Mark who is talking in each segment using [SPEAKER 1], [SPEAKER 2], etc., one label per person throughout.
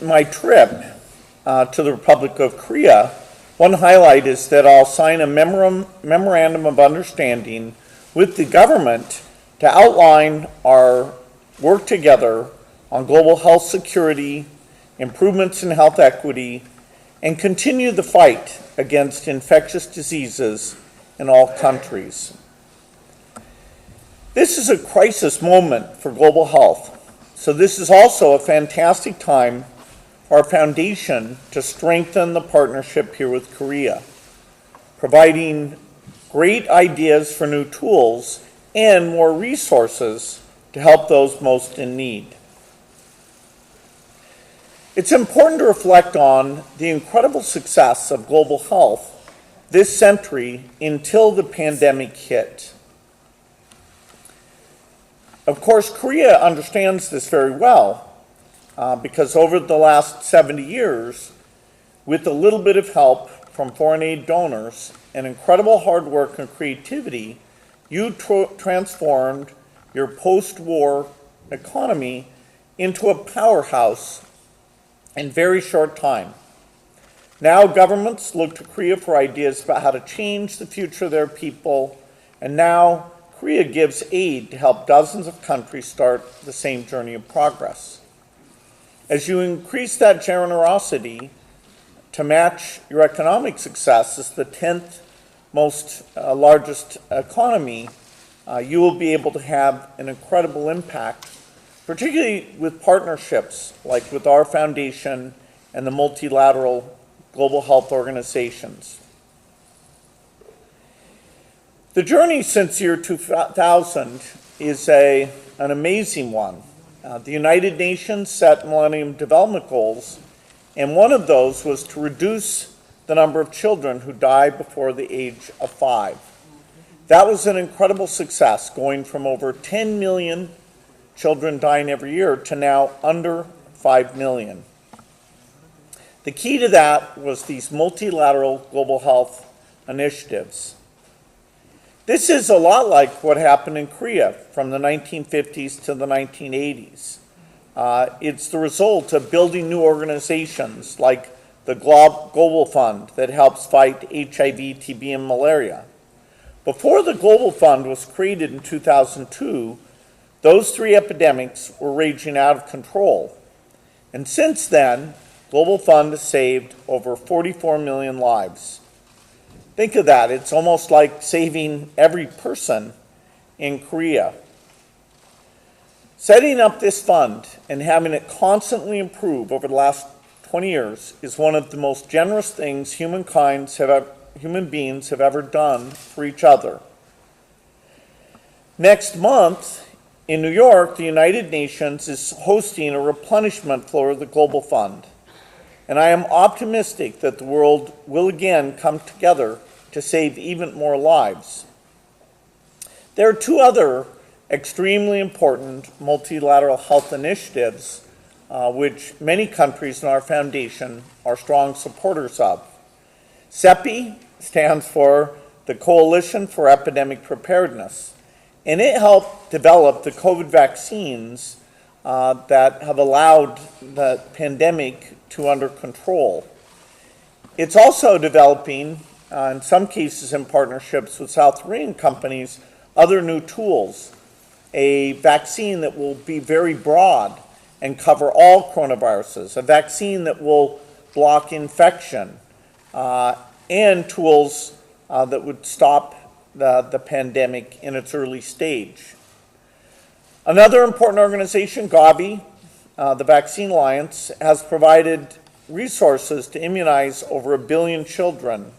[SPEAKER 1] My trip to the Republic of Korea, one highlight is that I'll sign a memorandum of understanding with the government to outline our work together on global health security, improvements in health equity, and continue the fight against infectious diseases in all countries. This is a crisis moment for global health, so this is also a fantastic time for our foundation to strengthen the partnership here with Korea, providing great ideas for new tools and more resources to help those most in need. It's important to reflect on the incredible success of global health this century until the pandemic hit. Of course, Korea understands this very well because over the last 70 years, with a little bit of help from foreign aid donors and incredible hard work and creativity, you transformed your post-war economy into a powerhouse in very short time. Now governments look to Korea for ideas about how to change the future of their people, and now Korea gives aid to help dozens of countries start the same journey of progress. As you increase that generosity to match your economic success as the 10th most largest economy, you will be able to have an incredible impact, particularly with partnerships like with our foundation and the multilateral global health organizations. The journey since year 2000 is an amazing one. The United Nations set Millennium Development Goals, and one of those was to reduce the number of children who die before the age of 5. That was an incredible success, going from over 10 million children dying every year to now under 5 million. The key to that was these multilateral global health initiatives. This is a lot like what happened in Korea from the 1950s to the 1980s. It's the result of building new organizations like the Global Fund that helps fight HIV, TB, and malaria. Before the Global Fund was created in 2002, those three epidemics were raging out of control. And since then, Global Fund has saved over 44 million lives. Think of that. It's almost like saving every person in Korea. Setting up this fund and having it constantly improve over the last 20 years is one of the most generous things human beings have ever done for each other. Next month in New York, the United Nations is hosting a replenishment floor of the Global Fund. And I am optimistic that the world will again come together to save even more lives. There are two other extremely important multilateral health initiatives which many countries in our foundation are strong supporters of. CEPI stands for the Coalition for Epidemic Preparedness, and it helped develop the COVID vaccines that have allowed the pandemic to under control. It's also developing, in some cases in partnerships with South Korean companies, other new tools, a vaccine that will be very broad and cover all coronaviruses, a vaccine that will block infection, and tools that would stop the pandemic in its early stage. Another important organization, Gavi, the Vaccine Alliance, has provided resources to immunize over 1 billion children.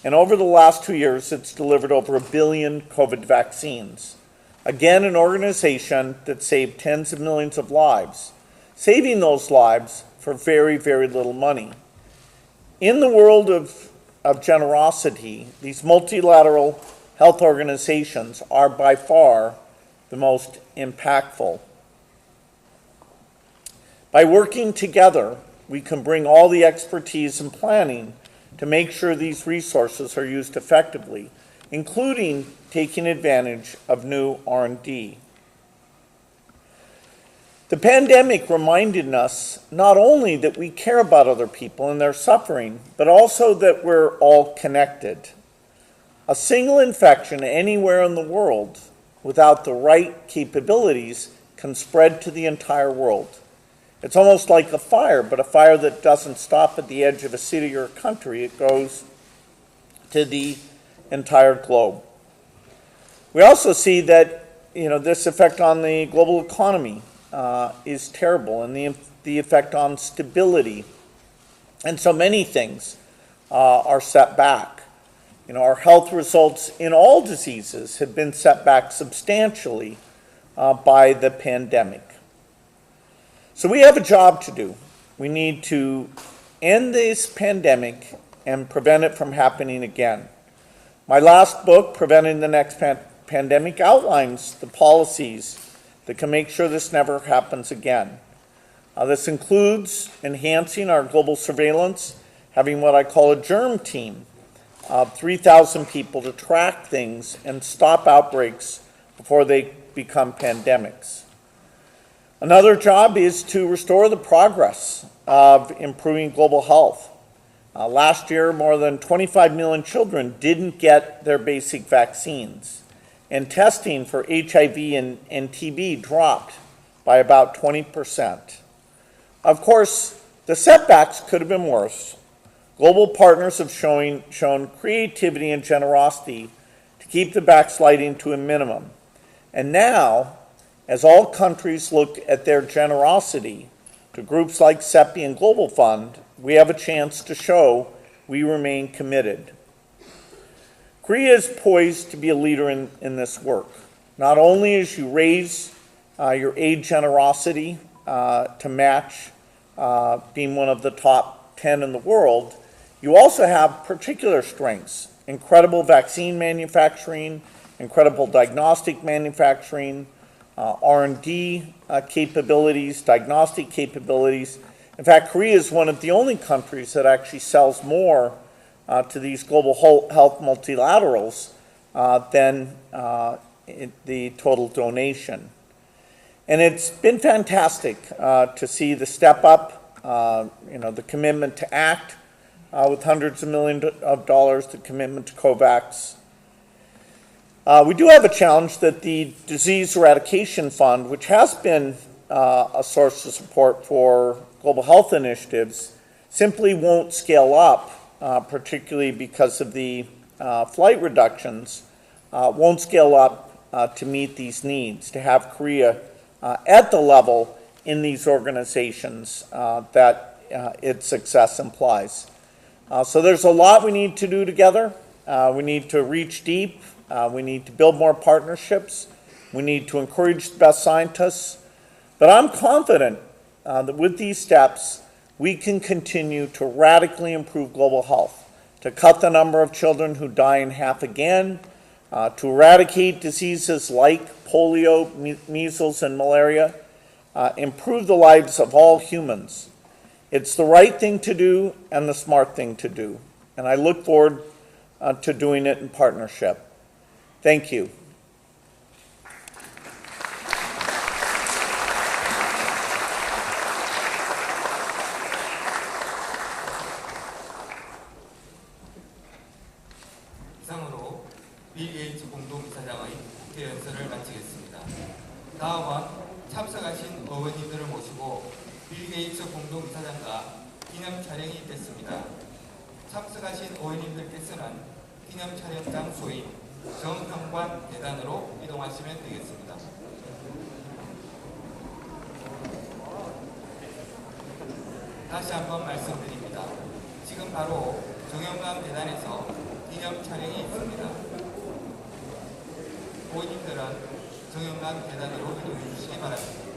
[SPEAKER 1] And over the last 2 years, it's delivered over 1 billion COVID vaccines. Again, an organization that saved tens of millions of lives, saving those lives for very, very little money. In the world of generosity, these multilateral health organizations are by far the most impactful. By working together, we can bring all the expertise and planning to make sure these resources are used effectively, including taking advantage of new R&D. The pandemic reminded us not only that we care about other people and their suffering, but also that we're all connected. A single infection anywhere in the world without the right capabilities can spread to the entire world. It's almost like a fire, but a fire that doesn't stop at the edge of a city or a country. It goes to the entire globe. We also see that this effect on the global economy is terrible, and the effect on stability. And so many things are set back. Our health results in all diseases have been set back substantially by the pandemic. So we have a job to do. We need to end this pandemic and prevent it from happening again. My last book, Preventing the Next Pandemic, outlines the policies that can make sure this never happens again. This includes enhancing our global surveillance, having what I call a germ team of 3,000 people to track things and stop outbreaks before they become pandemics. Another job is to restore the progress of improving global health. Last year, more than 25 million children didn't get their basic vaccines, and testing for HIV and TB dropped by about 20%. Of course, the setbacks could have been worse. Global partners have shown creativity and generosity to keep the backsliding to a minimum. And now, as all countries look at their generosity to groups like CEPI and Global Fund, we have a chance to show we remain committed. Korea is poised to be a leader in this work. Not only as you raise your aid generosity to match being one of the top 10 in the world, you also have particular strengths: incredible vaccine manufacturing, incredible diagnostic manufacturing, R&D capabilities, diagnostic capabilities. In fact, Korea is one of the only countries that actually sells more to these global health multilaterals than the total donation. And it's been fantastic to see the step up, the commitment to ACT with hundreds of millions of dollars, the commitment to COVAX. We do have a challenge that the Disease Eradication Fund, which has been a source of support for global health initiatives, simply won't scale up, particularly because of the flight reductions, won't scale up to meet these needs, to have Korea at the level in these organizations that its success implies. So there's a lot we need to do together. We need to reach deep. We need to build more partnerships. We need to encourage the best scientists. But I'm confident that with these steps, we can continue to radically improve global health, to cut the number of children who die in half again, to eradicate diseases like polio, measles, and malaria, improve the lives of all humans. It's the right thing to do and the smart thing to do. And I look forward to doing it in partnership. Thank you.
[SPEAKER 2] 이상으로 빌 게이츠 공동이사장의 국회 연설을 마치겠습니다. 다음은 참석하신 의원님들을 모시고 빌 게이츠 공동이사장과 기념 촬영이 있겠습니다. 참석하신 의원님들께서는 기념 촬영 장소인 정평관 대단으로 이동하시면 되겠습니다. 다시 한번 말씀드립니다. 지금 바로 정영강 대단에서 기념 촬영이 있습니다. 의원님들은 정영강 대단으로 이동해 주시기 바랍니다.